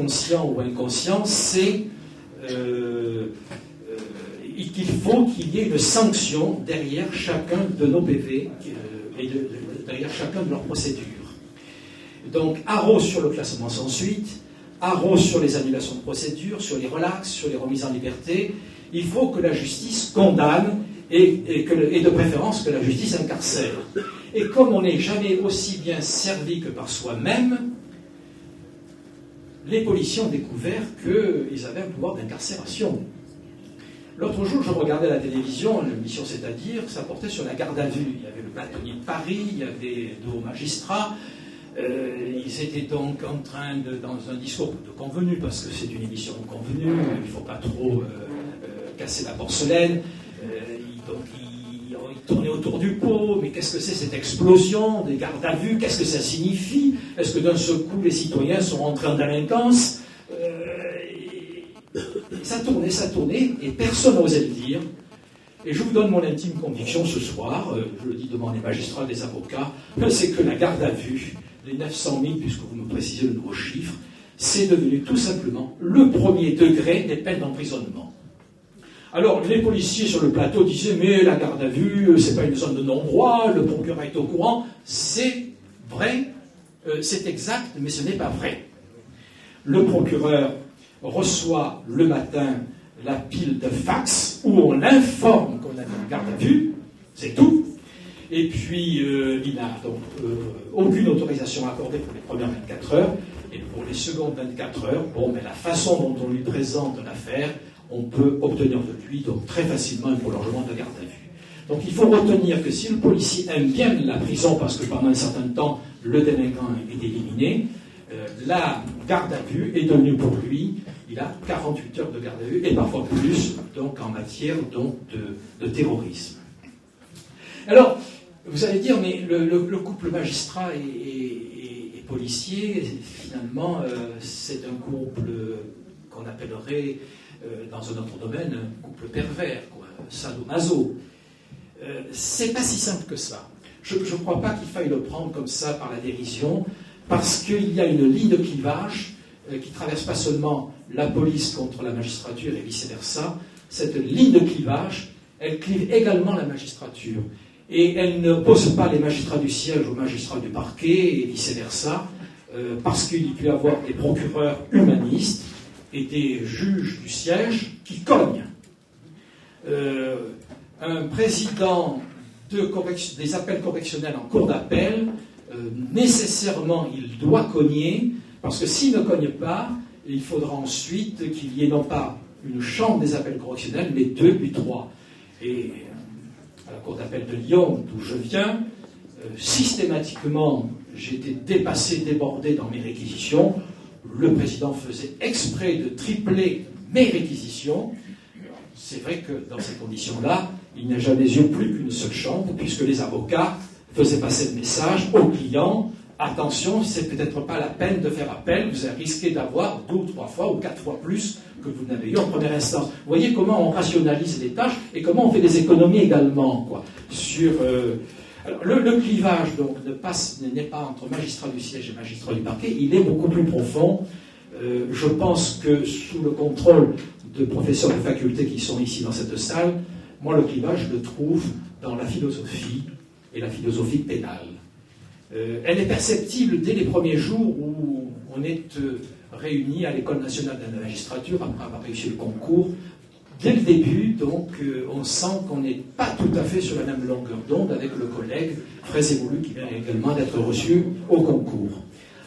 conscient ou inconscient, c'est qu'il faut qu'il y ait une sanction derrière chacun de nos PV et derrière chacun de leurs procédures. Donc, haro sur le classement sans suite, haro sur les annulations de procédures, sur les relax, sur les remises en liberté. Il faut que la justice condamne et de préférence que la justice incarcère. Et comme on n'est jamais aussi bien servi que par soi-même, les policiers ont découvert qu'ils avaient un pouvoir d'incarcération. L'autre jour, je regardais la télévision, l'émission C'est-à-dire, ça portait sur la garde à vue. Il y avait le bâtonnier de Paris, il y avait deux hauts magistrats. Ils étaient donc en train dans un discours de convenu, parce que c'est une émission de convenu, il ne faut pas trop casser la porcelaine. Ils tournaient autour du pot, mais qu'est-ce que c'est cette explosion des gardes à vue? Qu'est-ce que ça signifie? Est-ce que d'un seul coup les citoyens sont rentrés en délinquance? Ça tournait, et personne n'osait le dire. Et je vous donne mon intime conviction ce soir, je le dis devant les magistrats, les avocats, c'est que la garde à vue, les 900 000, puisque vous me précisez le nouveau chiffre, c'est devenu tout simplement le premier degré des peines d'emprisonnement. Alors, les policiers sur le plateau disaient, mais la garde à vue, c'est pas une zone de non-droit, le procureur est au courant. C'est vrai, c'est exact, mais ce n'est pas vrai. Le procureur reçoit le matin la pile de fax où on l'informe qu'on a une garde à vue, c'est tout. Et puis, il n'a donc aucune autorisation accordée pour les premières 24 heures, et pour les secondes 24 heures, mais la façon dont on lui présente l'affaire, on peut obtenir de lui donc très facilement un prolongement de garde à vue. Donc il faut retenir que si le policier aime bien la prison, parce que pendant un certain temps, le délinquant est éliminé, la garde à vue est devenue pour lui, il a 48 heures de garde à vue, et parfois plus, donc en matière donc, de terrorisme. Alors, vous allez dire, mais le couple magistrat et policier, finalement, c'est un couple qu'on appellerait, dans un autre domaine, un couple pervers, quoi, sadomaso. C'est pas si simple que ça. Je ne crois pas qu'il faille le prendre comme ça par la dérision, parce qu'il y a une ligne de clivage qui traverse pas seulement la police contre la magistrature et vice-versa. Cette ligne de clivage, elle clive également la magistrature. Et elle ne pose pas les magistrats du siège aux magistrats du parquet et vice-versa, parce qu'il peut y avoir des procureurs humanistes et des juges du siège qui cognent. Un président des appels correctionnels en cour d'appel, nécessairement, il doit cogner, parce que s'il ne cogne pas, il faudra ensuite qu'il y ait non pas une chambre des appels correctionnels, mais 2 puis 3. Et à la cour d'appel de Lyon, d'où je viens, systématiquement, j'étais dépassé, débordé dans mes réquisitions. Le président faisait exprès de tripler mes réquisitions. C'est vrai que dans ces conditions-là, il n'y a jamais eu plus qu'une seule chambre, puisque les avocats faisaient passer le message aux clients. Attention, c'est peut-être pas la peine de faire appel, vous risquez d'avoir 2 ou 3 fois ou 4 fois plus que vous n'avez eu en première instance. Vous voyez comment on rationalise les tâches et comment on fait des économies également, quoi. Alors, le clivage donc n'est pas entre magistrat du siège et magistrat du parquet, il est beaucoup plus profond. Je pense que sous le contrôle de professeurs de faculté qui sont ici dans cette salle, moi le clivage je le trouve dans la philosophie et la philosophie pénale. Elle est perceptible dès les premiers jours où on est réunis à l'École nationale de la magistrature après avoir réussi le concours. Dès le début, donc, on sent qu'on n'est pas tout à fait sur la même longueur d'onde avec le collègue très évolué qui vient également d'être reçu au concours.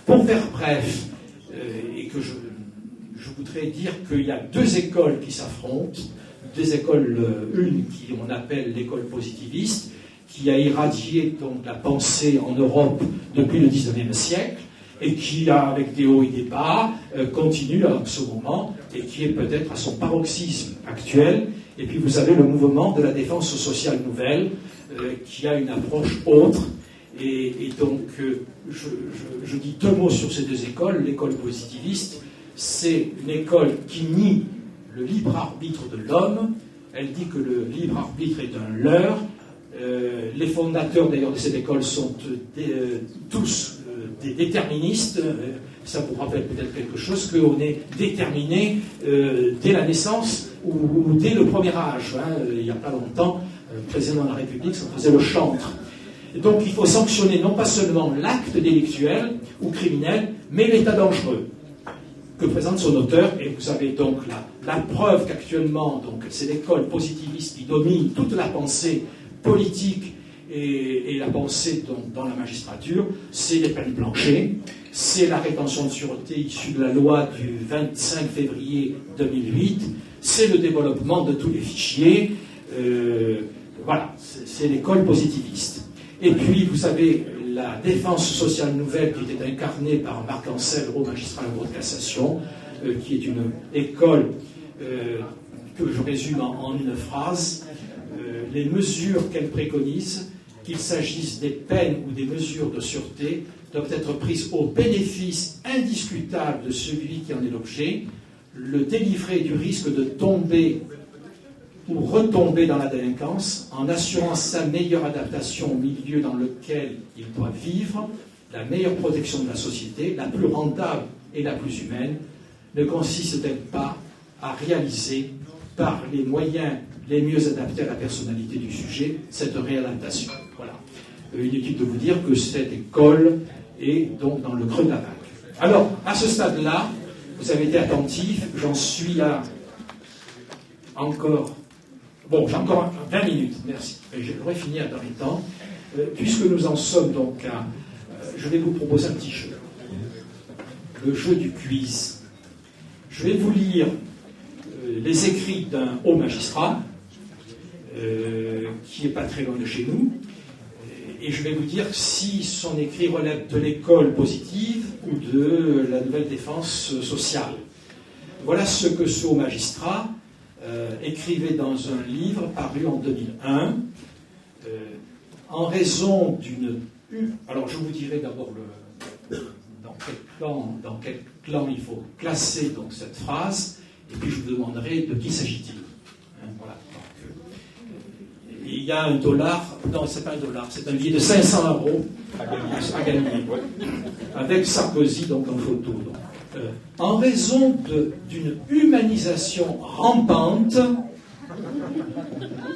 Pour faire bref, et que je voudrais dire qu'il y a 2 écoles qui s'affrontent, 2 écoles, une qui on appelle l'école positiviste, qui a irradié donc la pensée en Europe depuis le XIXe siècle, et qui, avec des hauts et des bas, continue en ce moment, et qui est peut-être à son paroxysme actuel. Et puis vous avez le mouvement de la défense sociale nouvelle, qui a une approche autre. Et donc, je dis 2 mots sur ces 2 écoles. L'école positiviste, c'est une école qui nie le libre arbitre de l'homme. Elle dit que le libre arbitre est un leurre. Les fondateurs d'ailleurs de cette école sont tous des déterministes ça vous rappelle peut-être quelque chose, qu'on est déterminé dès la naissance ou dès le premier âge. Il n'y a pas longtemps, le président de la République s'en faisait le chantre. Et donc il faut sanctionner non pas seulement l'acte délictuel ou criminel, mais l'état dangereux que présente son auteur. Et vous avez donc la preuve qu'actuellement, c'est l'école positiviste qui domine toute la pensée politique et la pensée dans la magistrature. C'est les peines planchées, c'est la rétention de sûreté issue de la loi du 25 février 2008, c'est le développement de tous les fichiers. Voilà, c'est l'école positiviste. Et puis, vous savez, la défense sociale nouvelle qui était incarnée par Marc Ancel, haut magistrat de la Cour de cassation, qui est une école que je résume en une phrase. Les mesures qu'elle préconise, qu'il s'agisse des peines ou des mesures de sûreté, doivent être prises au bénéfice indiscutable de celui qui en est l'objet, le délivrer du risque de tomber ou retomber dans la délinquance en assurant sa meilleure adaptation au milieu dans lequel il doit vivre, la meilleure protection de la société, la plus rentable et la plus humaine, ne consiste-t-elle pas à réaliser par les moyens les mieux adaptés à la personnalité du sujet cette réadaptation. Voilà. Inutile de vous dire que cette école est donc dans le creux de la vague. Alors, à ce stade-là, vous avez été attentifs, j'en suis à encore... Bon, j'ai encore 20 minutes, merci. J'aurais fini dans les temps. Puisque nous en sommes donc à... je vais vous proposer un petit jeu. Le jeu du quiz. Je vais vous lire les écrits d'un haut magistrat, qui n'est pas très loin de chez nous, et je vais vous dire si son écrit relève de l'école positive ou de la nouvelle défense sociale. Voilà ce que ce haut magistrat écrivait dans un livre paru en 2001, en raison d'une... Alors je vous dirai d'abord dans quel clan il faut classer donc, cette phrase, et puis je vous demanderai de qui s'agit-il. Voilà. Il y a $1, non c'est pas $1, c'est un billet de 500 € à gagner, avec Sarkozy donc, en photo. Donc. En raison d'une humanisation rampante,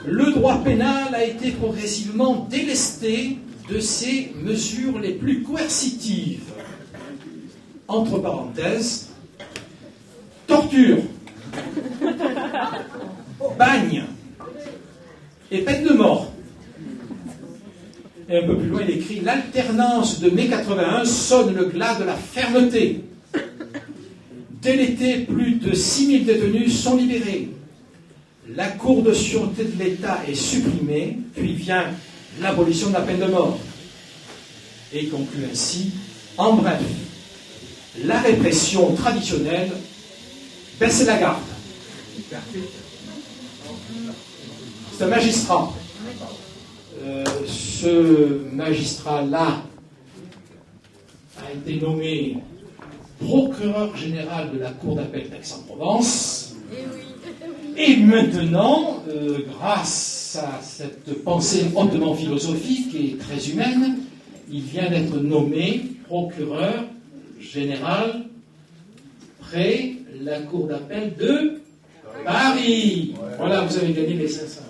le droit pénal a été progressivement délesté de ses mesures les plus coercitives. Entre parenthèses, torture, bagne et peine de mort. Et un peu plus loin, il écrit « L'alternance de mai 81 sonne le glas de la fermeté. Dès l'été, plus de 6000 détenus sont libérés. La Cour de sûreté de l'État est supprimée, puis vient l'abolition de la peine de mort. » Et il conclut ainsi « En bref, la répression traditionnelle baisse la garde. » C'est un magistrat. Ce magistrat-là a été nommé procureur général de la Cour d'appel d'Aix-en-Provence. Et maintenant, grâce à cette pensée hautement philosophique et très humaine, il vient d'être nommé procureur général près la Cour d'appel de Paris. Voilà, vous avez gagné les 500.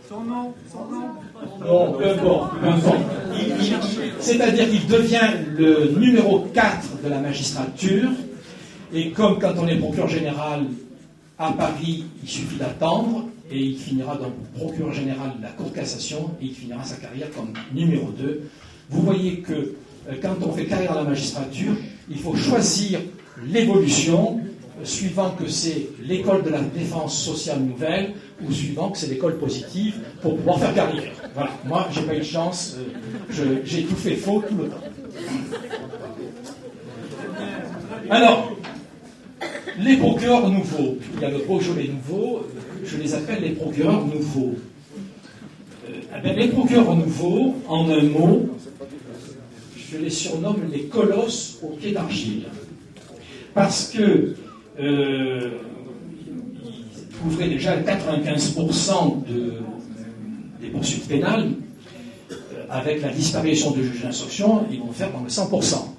Son nom. Non, peu importe. C'est-à-dire qu'il devient le numéro 4 de la magistrature, et comme quand on est procureur général à Paris, il suffit d'attendre, et il finira donc procureur général de la Cour de cassation, et il finira sa carrière comme numéro 2. Vous voyez que quand on fait carrière à la magistrature, il faut choisir l'évolution, suivant que c'est l'école de la défense sociale nouvelle, ou suivant que c'est l'école positive, pour pouvoir faire carrière. Voilà. Moi, j'ai pas eu de chance, j'ai tout fait faux tout le temps. Alors, les procureurs nouveaux, il y a le Beaujolais nouveau, je les appelle les procureurs nouveaux. Les procureurs nouveaux, en un mot, je les surnomme les colosses aux pieds d'argile. Parce que ils couvraient déjà 95% des poursuites pénales, avec la disparition du juge d'instruction, ils vont faire dans le 100%.